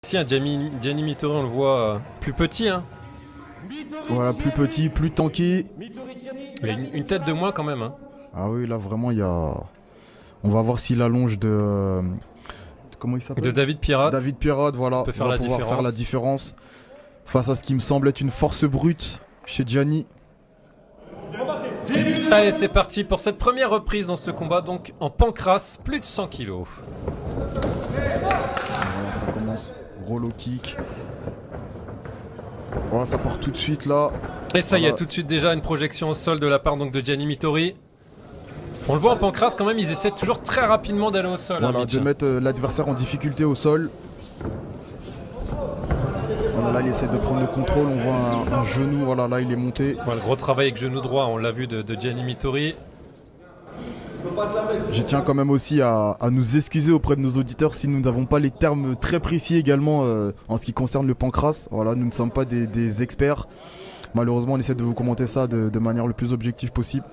Ici, un Gianni Mittori, on le voit plus petit. Hein. Voilà, plus petit, plus tanké. Il a une tête de moins quand même. Hein. Ah oui, là vraiment, il y a... On va voir s'il allonge de... Comment il s'appelle ? De David Pirate. David Pirate, voilà. Peut faire va la pouvoir différence. faire la différence face à ce qui me semble être une force brute chez Gianni. Allez, c'est parti pour cette première reprise dans ce combat, donc en pancrace, plus de 100 kilos. Voilà, ça commence. Gros low kick. Voilà, ça part tout de suite là. Et ça y est, Voilà. tout de suite déjà une projection au sol de la part donc de Gianni Mittori. On le voit en pancrace quand même, ils essaient toujours très rapidement d'aller au sol. Voilà, hein, de mettre l'adversaire en difficulté au sol. Voilà, là il essaie de prendre le contrôle, on voit un genou, voilà, là il est monté. Voilà, le gros travail avec genou droit, on l'a vu de Gianni Mittori. Je tiens quand même aussi à nous excuser auprès de nos auditeurs si nous n'avons pas les termes très précis également en ce qui concerne le pancrace. Voilà, nous ne sommes pas des experts. Malheureusement, on essaie de vous commenter ça de manière le plus objective possible.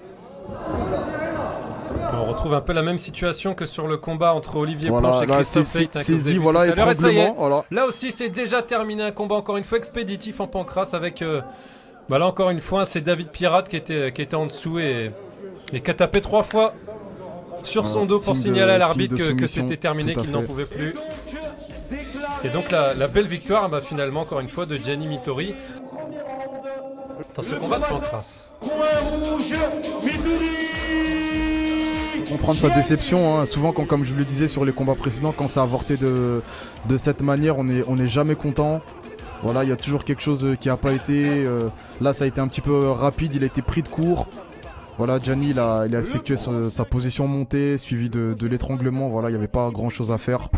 On retrouve un peu la même situation que sur le combat entre Olivier Voilà, Planche et là, Christophe c'est Tate, hein, que vous avez saisi, vu voilà, tout à l'heure. Et ça y est, étranglement, voilà. là aussi c'est déjà terminé un combat encore une fois expéditif en pancrace avec là encore une fois c'est David Pirate qui était en dessous et qui a tapé 3 fois sur son dos pour signe signaler à de l'arbitre que soumission, c'était terminé, tout à qu'il n'en fait. pouvait plus. Et donc la belle victoire finalement encore une fois de Gianni Mittori dans ce combat de pancrace. Comprendre sa déception, hein. Souvent quand, comme je le disais sur les combats précédents, quand ça a avorté de cette manière, on est jamais content. Voilà, il y a toujours quelque chose qui n'a pas été. Là, ça a été un petit peu rapide, il a été pris de court. Voilà, Gianni, il a effectué sa position montée, suivi de l'étranglement. Voilà, il n'y avait pas grand chose à faire.